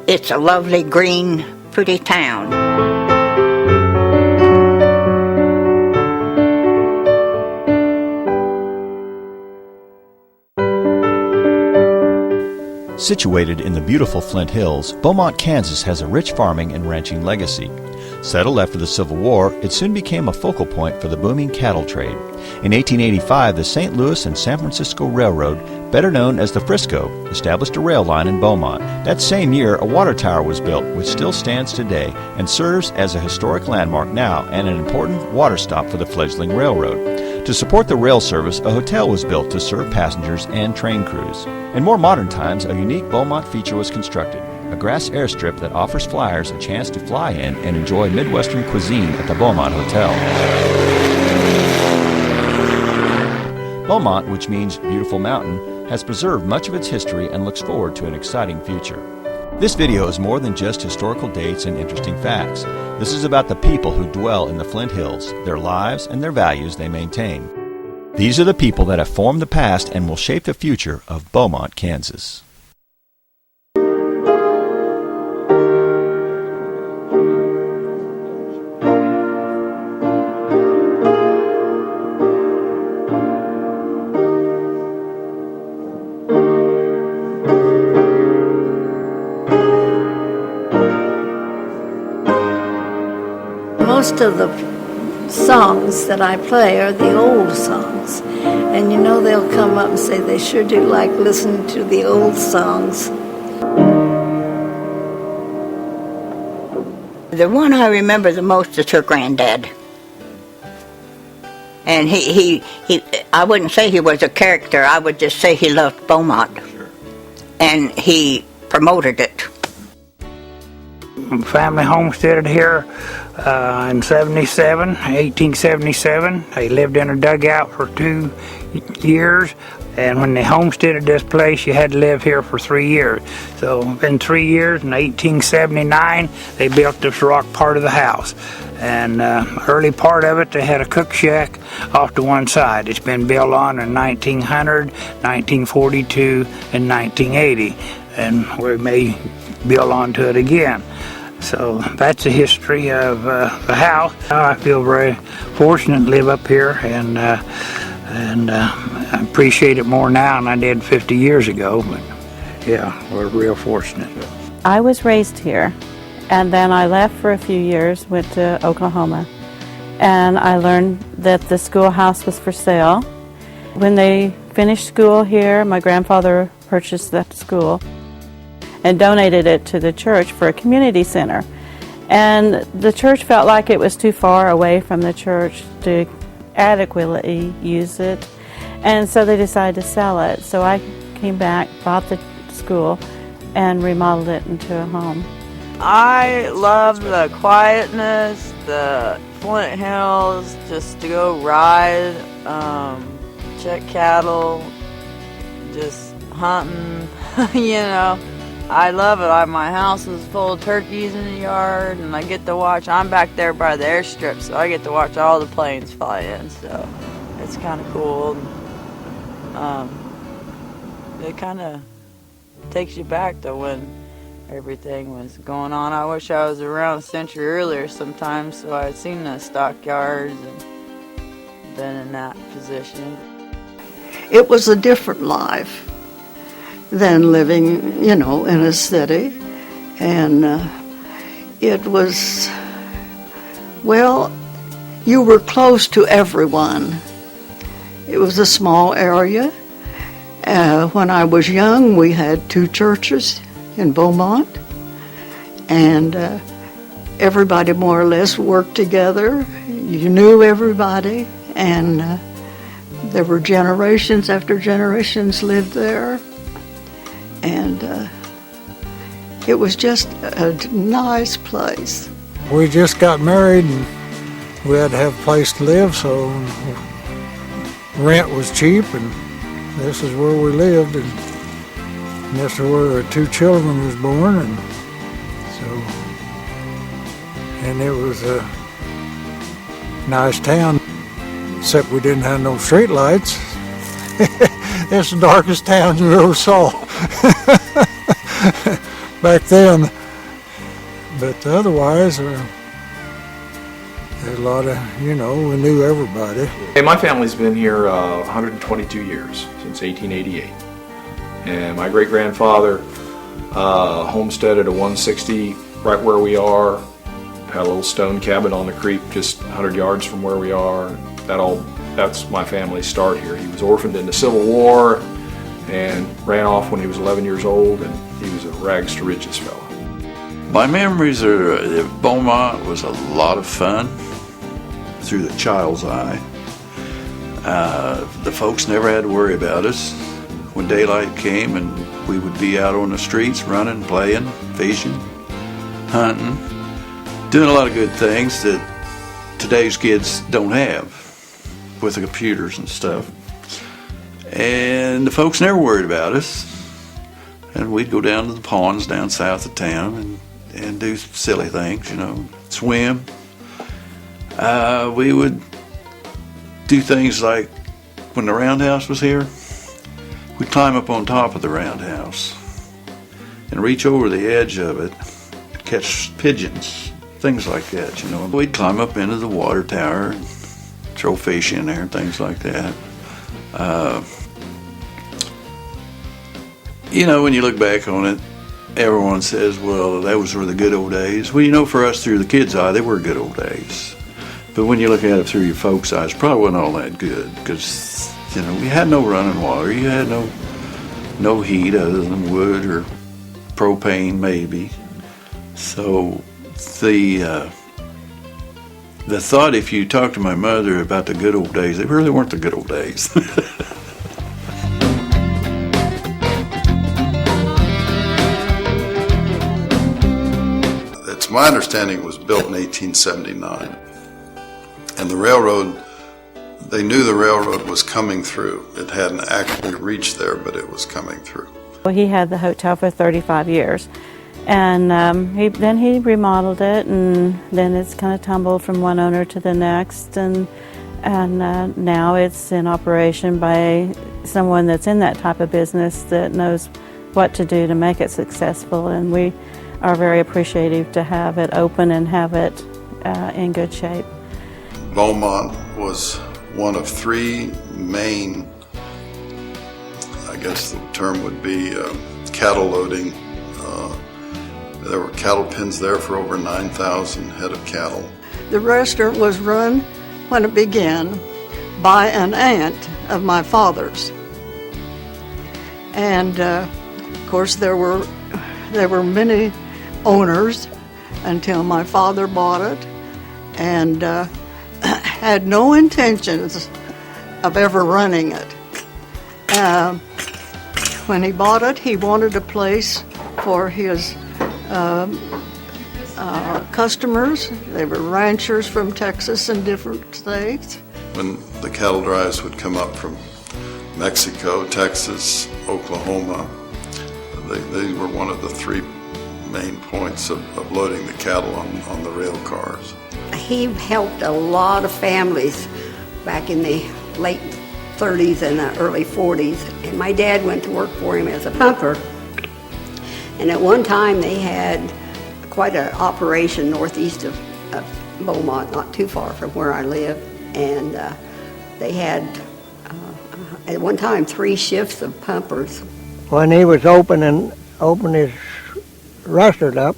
It's a lovely, green, pretty town. Situated in the beautiful Flint Hills, Beaumont, Kansas has a rich farming and ranching legacy. Settled after the Civil War, it soon became a focal point for the booming cattle trade. In 1885, the St. Louis and San Francisco Railroad, better known as the Frisco, established a rail line in Beaumont. That same year, a water tower was built, which still stands today and serves as a historic landmark now and an important water stop for the fledgling railroad. To support the rail service, a hotel was built to serve passengers and train crews. In more modern times, a unique Beaumont feature was constructed, a grass airstrip that offers flyers a chance to fly in and enjoy Midwestern cuisine at the Beaumont Hotel. Beaumont, which means beautiful mountain, has preserved much of its history and looks forward to an exciting future. This video is more than just historical dates and interesting facts. This is about the people who dwell in the Flint Hills, their lives and their values they maintain. These are the people that have formed the past and will shape the future of Beaumont, Kansas. Most of the songs that I play are the old songs, and you know they'll come up and say they sure do like listening to the old songs. The one I remember the most is her granddad. And he I wouldn't say he was a character, I would just say he loved Beaumont. Sure. And he promoted it. Family homesteaded here in 1877. They lived in a dugout for 2 years, and when they homesteaded this place, you had to live here for 3 years. So in 3 years, in 1879, they built this rock part of the house. And early part of it, they had a cook shack off to one side. It's been built on in 1900, 1942, and 1980, and we may build onto it again. So that's the history of the house. I feel very fortunate to live up here, and I appreciate it more now than I did 50 years ago. But yeah, we're real fortunate. I was raised here, and then I left for a few years, went to Oklahoma, and I learned that the schoolhouse was for sale. When they finished school here, my grandfather purchased that school and donated it to the church for a community center. And the church felt like it was too far away from the church to adequately use it, and so they decided to sell it. So I came back, bought the school, and remodeled it into a home. I love the quietness, the Flint Hills, just to go ride, check cattle, just hunting, you know. I love it. My house is full of turkeys in the yard, and I get to watch. I'm back there by the airstrip, so I get to watch all the planes fly in. So it's kind of cool. It kind of takes you back to when everything was going on. I wish I was around a century earlier sometimes, so I'd seen the stockyards and been in that position. It was a different life than living, you know, in a city. And it was, well, you were close to everyone. It was a small area. When I was young, we had 2 churches in Beaumont, and everybody more or less worked together. You knew everybody, and there were generations after generations lived there. And it was just a nice place. We just got married, and we had to have a place to live, so rent was cheap, and this is where we lived, and this is where the 2 children was born, and it was a nice town, except we didn't have no street lights. It's the darkest town you ever saw. Back then, But otherwise, there's a lot of, we knew everybody. Hey, my family's been here 122 years, since 1888. And my great-grandfather homesteaded a 160 right where we are. Had a little stone cabin on the creek just 100 yards from where we are. That's my family's start here. He was orphaned in the Civil War and ran off when he was 11 years old, and he was a rags to riches fellow. My memories are that Beaumont was a lot of fun through the child's eye. The folks never had to worry about us. When daylight came, and we would be out on the streets running, playing, fishing, hunting, doing a lot of good things that today's kids don't have with the computers and stuff. And the folks never worried about us. And we'd go down to the ponds down south of town and do silly things, swim. We would do things like when the roundhouse was here, we'd climb up on top of the roundhouse and reach over the edge of it, catch pigeons, things like that, We'd climb up into the water tower and throw fish in there and things like that. When you look back on it, everyone says, well, those were the good old days. Well, for us through the kids' eye, they were good old days. But when you look at it through your folks' eyes, it probably wasn't all that good because, we had no running water. You had no heat other than wood or propane maybe. So the thought, if you talk to my mother about the good old days, they really weren't the good old days. It's my understanding it was built in 1879. And the railroad, they knew the railroad was coming through. It hadn't actually reached there, but it was coming through. Well, he had the hotel for 35 years. And then he remodeled it, and then it's kind of tumbled from one owner to the next, and now it's in operation by someone that's in that type of business that knows what to do to make it successful, and we are very appreciative to have it open and have it in good shape. Beaumont was one of three main, I guess the term would be cattle loading. There were cattle pens there for over 9,000 head of cattle. The restaurant was run, when it began, by an aunt of my father's. And of course there were many owners until my father bought it, and had no intentions of ever running it. When he bought it, he wanted a place for his customers. They were ranchers from Texas and different states. When the cattle drives would come up from Mexico, Texas, Oklahoma, they were one of the three main points of loading the cattle on the rail cars. He helped a lot of families back in the late 30s and the early 40s, and my dad went to work for him as a pumper. And at one time they had quite an operation northeast of Beaumont, not too far from where I live, and they had at one time 3 shifts of pumpers. When he was opening his restaurant up,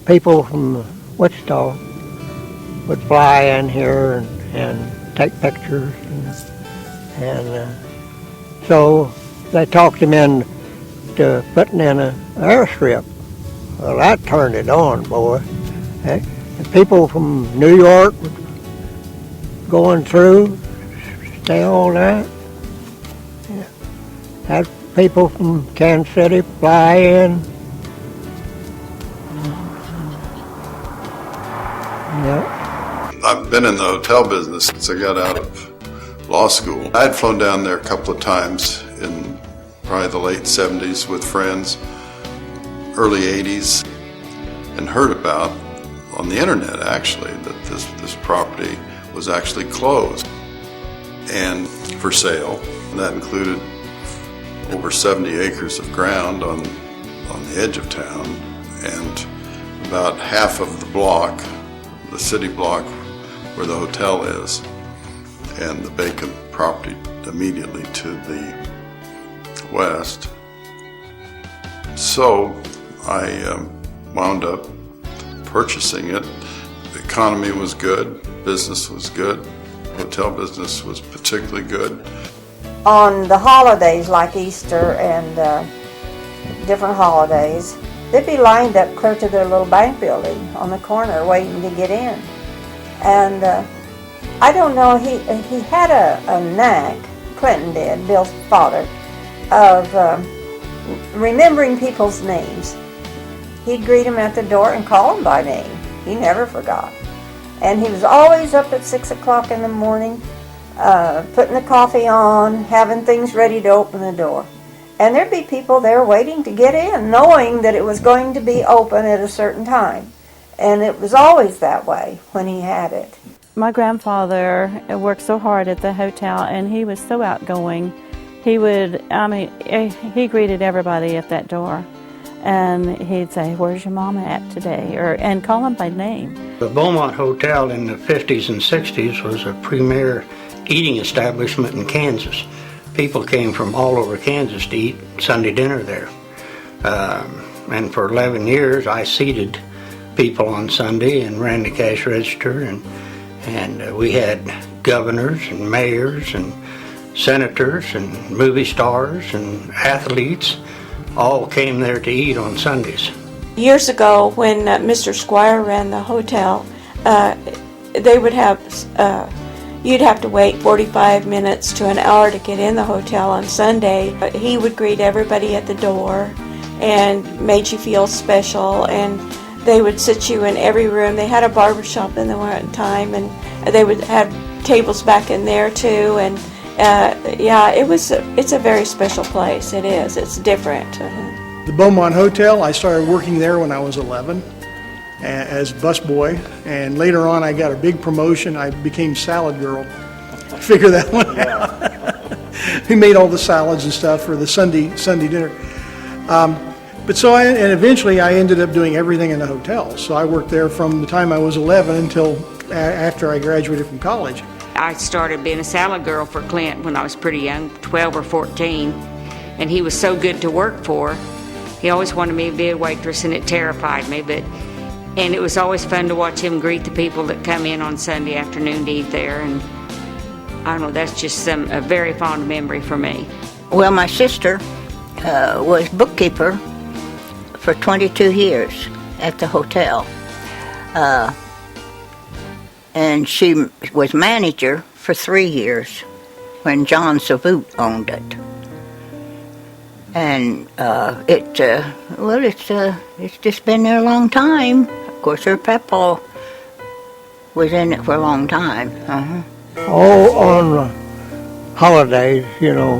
people from Wichita would fly in here and take pictures, and so they talked him in to putting in an airstrip. Well, that turned it on, boy. And people from New York going through, stay all night. Yeah. Had people from Kansas City fly in. Yeah. I've been in the hotel business since I got out of law school. I had flown down there a couple of times in probably the late 70s with friends, early 80s, and heard about on the internet actually that this property was actually closed and for sale. And that included over 70 acres of ground on the edge of town and about half of the block, the city block where the hotel is, and the vacant property immediately to the west. So I wound up purchasing it. The economy was good, business was good, hotel business was particularly good. On the holidays like Easter and different holidays, they'd be lined up clear to their little bank building on the corner waiting to get in. And I don't know, he had a knack, Clinton did, Bill's father, of remembering people's names. He'd greet them at the door and call them by name. He never forgot. And he was always up at 6 o'clock in the morning, putting the coffee on, having things ready to open the door. And there'd be people there waiting to get in, knowing that it was going to be open at a certain time. And it was always that way when he had it. My grandfather worked so hard at the hotel, and he was so outgoing. He greeted everybody at that door. And he'd say, "Where's your mama at today?" and call them by name. The Beaumont Hotel in the 50s and 60s was a premier eating establishment in Kansas. People came from all over Kansas to eat Sunday dinner there. And for 11 years I seated people on Sunday and ran the cash register, and we had governors and mayors and senators and movie stars and athletes all came there to eat on Sundays. Years ago, when Mr. Squire ran the hotel, they would have, you'd have to wait 45 minutes to an hour to get in the hotel on Sunday. He would greet everybody at the door and made you feel special, and they would sit you in every room. They had a barbershop in the one time, and they would have tables back in there too, and yeah, it's a very special place. It is. It's different. The Beaumont Hotel, I started working there when I was 11 as busboy, and later on I got a big promotion. I became salad girl. Figure that one out. We made all the salads and stuff for the Sunday dinner. And eventually I ended up doing everything in the hotel. So I worked there from the time I was 11 until after I graduated from college. I started being a salad girl for Clint when I was pretty young, 12 or 14, and he was so good to work for. He always wanted me to be a waitress, and it terrified me, and it was always fun to watch him greet the people that come in on Sunday afternoon to eat there, and I don't know, that's just a very fond memory for me. Well, my sister was bookkeeper for 22 years at the hotel. And she was manager for 3 years when John Savoot owned it. And it's just been there a long time. Of course, her papa was in it for a long time. Oh, on holidays, you know,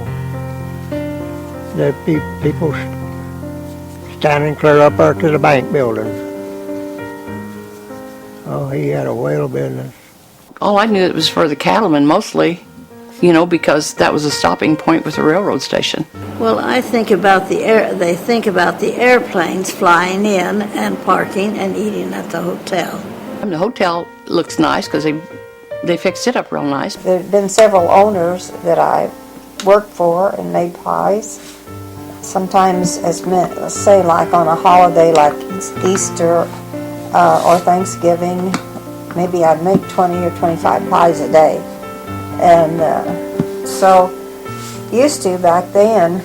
there'd be people standing clear up there to the bank building. Oh, he had a whale business. Oh, I knew it was for the cattlemen mostly, you know, because that was a stopping point with the railroad station. Well, I think about they think about the airplanes flying in and parking and eating at the hotel. And the hotel looks nice because they fixed it up real nice. There have been several owners that I worked for and made pies. Sometimes, let's say like on a holiday like Easter, or Thanksgiving, maybe I'd make 20 or 25 pies a day. And so, used to back then,